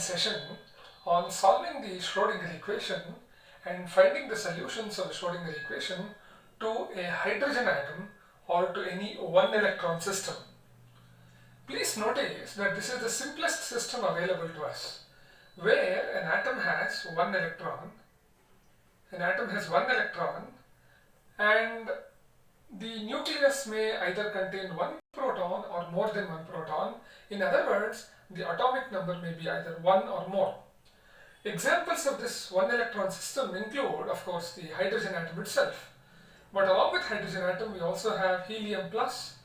session on solving the Schrodinger equation and finding the solutions of the Schrodinger equation to a hydrogen atom or to any one electron system. Please notice that this is the simplest system available to us, where an atom has one electron, and the nucleus may either contain one proton or more than one proton. In other words, the atomic number may be either one or more. Examples of this one electron system include, of course, the hydrogen atom itself. But along with hydrogen atom, we also have helium plus,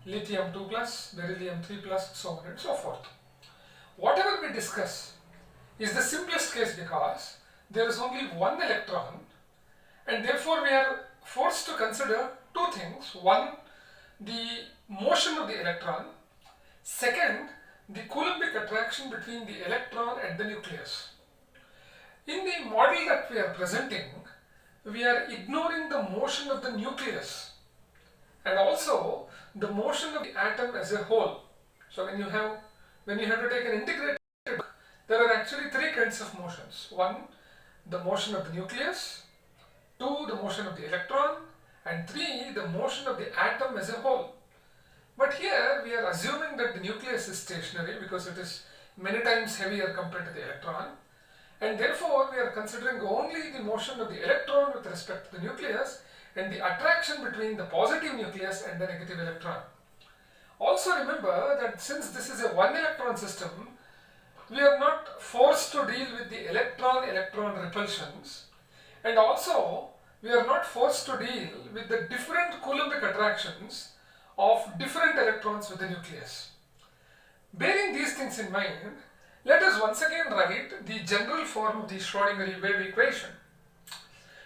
lithium 2 plus, beryllium 3 plus, so on and so forth. Whatever we discuss is the simplest case because there is only one electron, and therefore we are forced to consider two things. One, the motion of the electron. Second, the Coulombic attraction between the electron and the nucleus. In the model that we are presenting, we are ignoring the motion of the nucleus and also the motion of the atom as a whole. So when you have to take an integrated look, there are actually three kinds of motions. One, the motion of the nucleus. Two, the motion of the electron. And three, the motion of the atom as a whole. But here we are assuming that the nucleus is stationary because it is many times heavier compared to the electron, and therefore we are considering only the motion of the electron with respect to the nucleus and the attraction between the positive nucleus and the negative electron. Also remember that since this is a one electron system, we are not forced to deal with the electron-electron repulsions, and also we are not forced to deal with the different Coulombic attractions of different electrons with the nucleus. Bearing these things in mind, let us once again write the general form of the Schrodinger wave equation.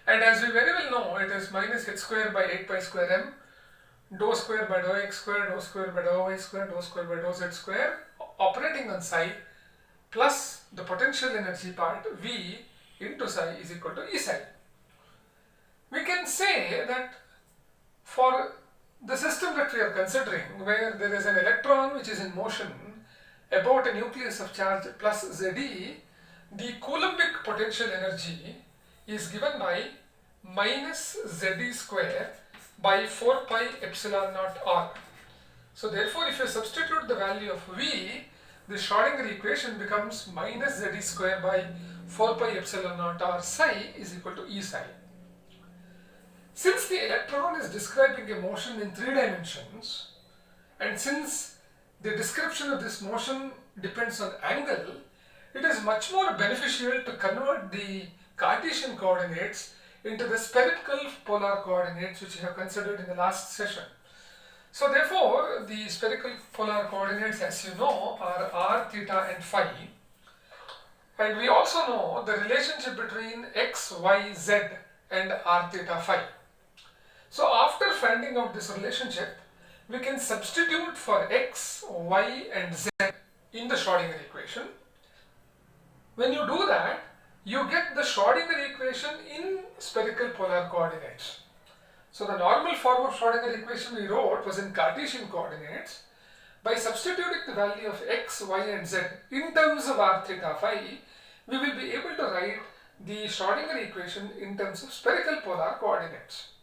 And as we very well know, it is minus h square by 8 pi square m, dou square by dou x square, dou square by dou y square, dou square by dou z square, operating on psi, plus the potential energy part V into psi is equal to E psi. We can say that for the system that we are considering, where there is an electron which is in motion about a nucleus of charge plus Ze, the Coulombic potential energy is given by minus Ze square by 4 pi epsilon naught r. So therefore, if you substitute the value of V, the Schrodinger equation becomes minus Ze square by 4 pi epsilon naught r psi is equal to E psi. Since the electron is describing a motion in 3 dimensions, and since the description of this motion depends on angle, it is much more beneficial to convert the Cartesian coordinates into the spherical polar coordinates which we have considered in the last session. So therefore, the spherical polar coordinates, as you know, are r, theta and phi. And we also know the relationship between x, y, z and r, theta, phi. So after finding out this relationship, we can substitute for x, y and z in the Schrodinger equation. When you do that, you get the Schrodinger equation in spherical polar coordinates. So the normal form of Schrodinger equation we wrote was in Cartesian coordinates. By substituting the value of x, y and z in terms of r, theta, phi, we will be able to write the Schrodinger equation in terms of spherical polar coordinates.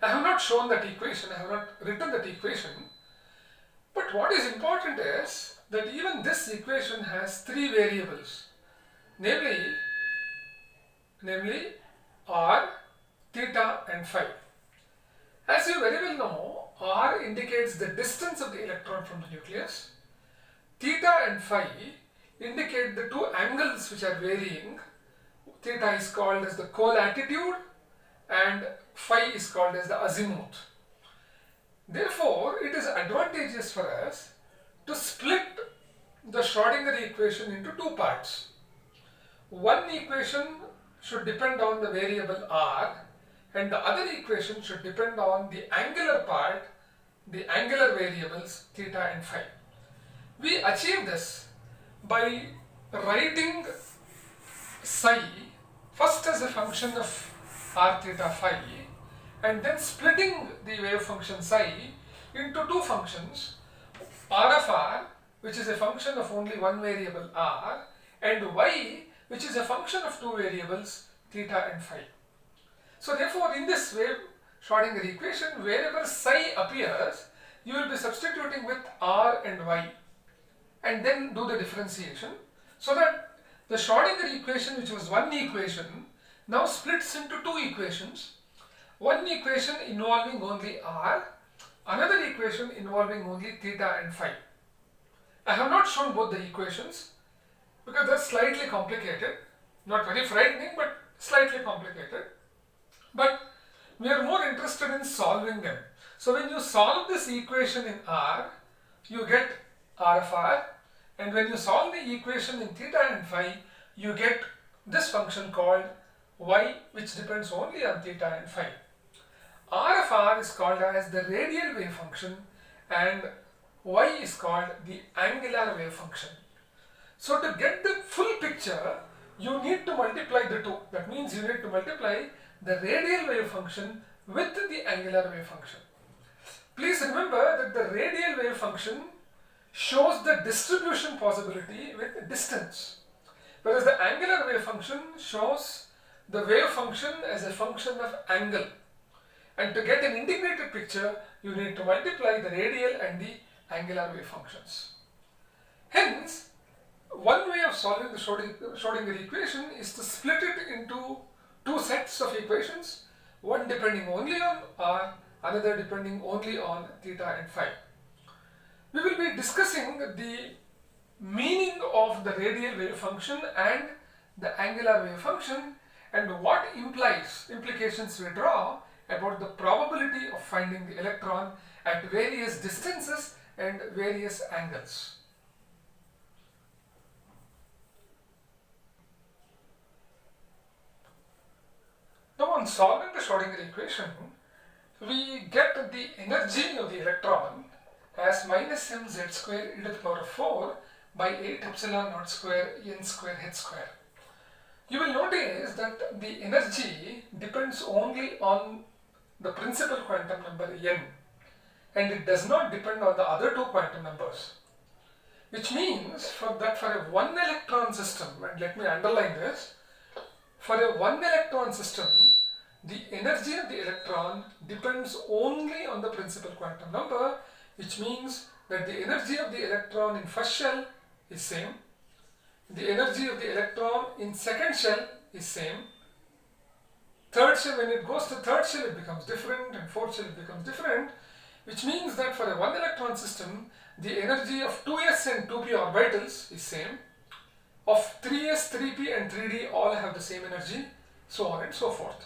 I have not shown that equation, I have not written that equation, but what is important is that even this equation has three variables, namely r, theta and phi. As you very well know, r indicates the distance of the electron from the nucleus, theta and phi indicate the two angles which are varying. Theta is called as the colatitude and phi is called as the azimuth. Therefore, it is advantageous for us to split the Schrodinger equation into two parts. One equation should depend on the variable r, and the other equation should depend on the angular part, the angular variables theta and phi. We achieve this by writing psi first as a function of r, theta, phi, and then splitting the wave function psi into two functions, r of r which is a function of only one variable r, and y, which is a function of two variables theta and phi. So therefore, in this wave Schrodinger equation, wherever psi appears, you will be substituting with r and y and then do the differentiation, so that the Schrodinger equation, which was one equation, now splits into two equations. One equation involving only r, another equation involving only theta and phi. I have not shown both the equations because that's slightly complicated, not very frightening, but slightly complicated. But we are more interested in solving them. So when you solve this equation in r, you get r of r, and when you solve the equation in theta and phi, you get this function called y, which depends only on theta and phi. R of r is called as the radial wave function and y is called the angular wave function. So to get the full picture, you need to multiply the two. That means you need to multiply the radial wave function with the angular wave function. Please remember that the radial wave function shows the distribution possibility with distance, whereas the angular wave function shows the wave function as a function of angle. And to get an integrated picture, you need to multiply the radial and the angular wave functions. Hence, one way of solving the Schrodinger equation is to split it into two sets of equations, one depending only on r, another depending only on theta and phi. We will be discussing the meaning of the radial wave function and the angular wave function and what implications we draw about the probability of finding the electron at various distances and various angles. Now, on solving the Schrodinger equation, we get the energy of the electron as minus mz square e to the power of 4 by 8 epsilon naught square n square h square. You will notice that the energy depends only on the principal quantum number n, and it does not depend on the other two quantum numbers, which means for a one electron system, and let me underline this, for a one electron system, the energy of the electron depends only on the principal quantum number, which means that the energy of the electron in first shell is same, the energy of the electron in second shell is same, third shell, when it goes to third shell it becomes different, and fourth shell it becomes different, which means that for a one electron system, the energy of 2s and 2p orbitals is same, of 3s, 3p and 3d all have the same energy, so on and so forth.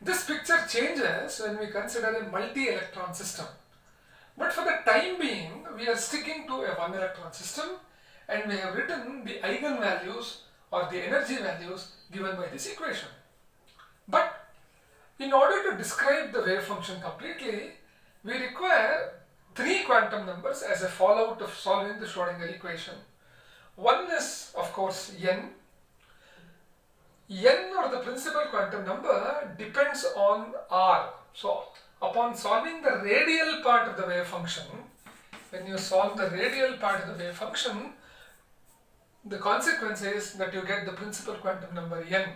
This picture changes when we consider a multi-electron system. But for the time being, we are sticking to a one electron system, and we have written the eigenvalues or the energy values given by this equation. But in order to describe the wave function completely, we require three quantum numbers as a fallout of solving the Schrodinger equation. One is, of course, n. N, or the principal quantum number, depends on r. So upon solving the radial part of the wave function, when you solve the radial part of the wave function, the consequence is that you get the principal quantum number n.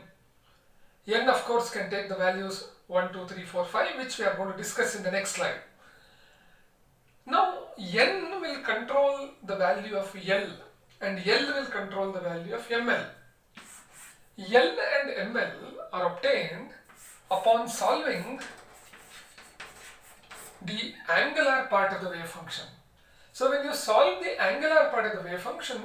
N, of course, can take the values 1, 2, 3, 4, 5, which we are going to discuss in the next slide. Now, n will control the value of L, and L will control the value of ML. L and ML are obtained upon solving the angular part of the wave function. So when you solve the angular part of the wave function,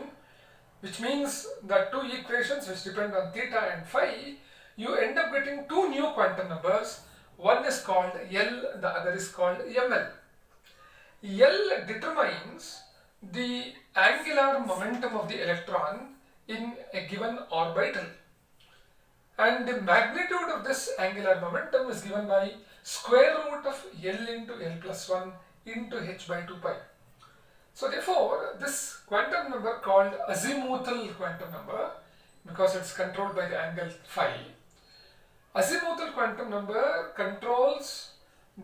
which means that two equations which depend on theta and phi, you end up getting two new quantum numbers. One is called L, the other is called ML. L determines the angular momentum of the electron in a given orbital, and the magnitude of this angular momentum is given by square root of L into L plus 1 into h by 2 pi. So therefore, this quantum number called azimuthal quantum number, because it's controlled by the angle phi, azimuthal quantum number controls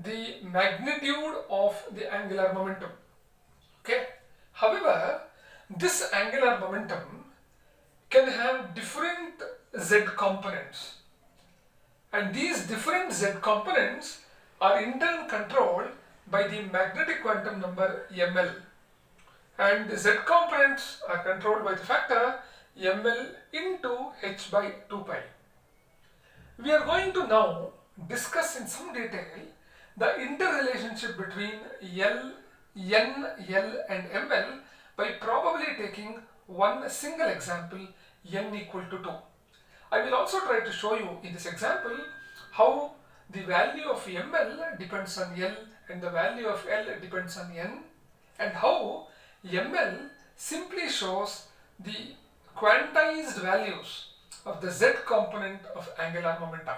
the magnitude of the angular momentum. Okay. However, this angular momentum can have different z components, and these different z components are in turn controlled by the magnetic quantum number ml, and the z components are controlled by the factor ml into h by 2 pi. We are going to now discuss in some detail the interrelationship between L, N, L and ML by probably taking one single example, N equal to 2. I will also try to show you in this example how the value of ML depends on L and the value of L depends on N, and how ML simply shows the quantized values of the z component of angular momenta.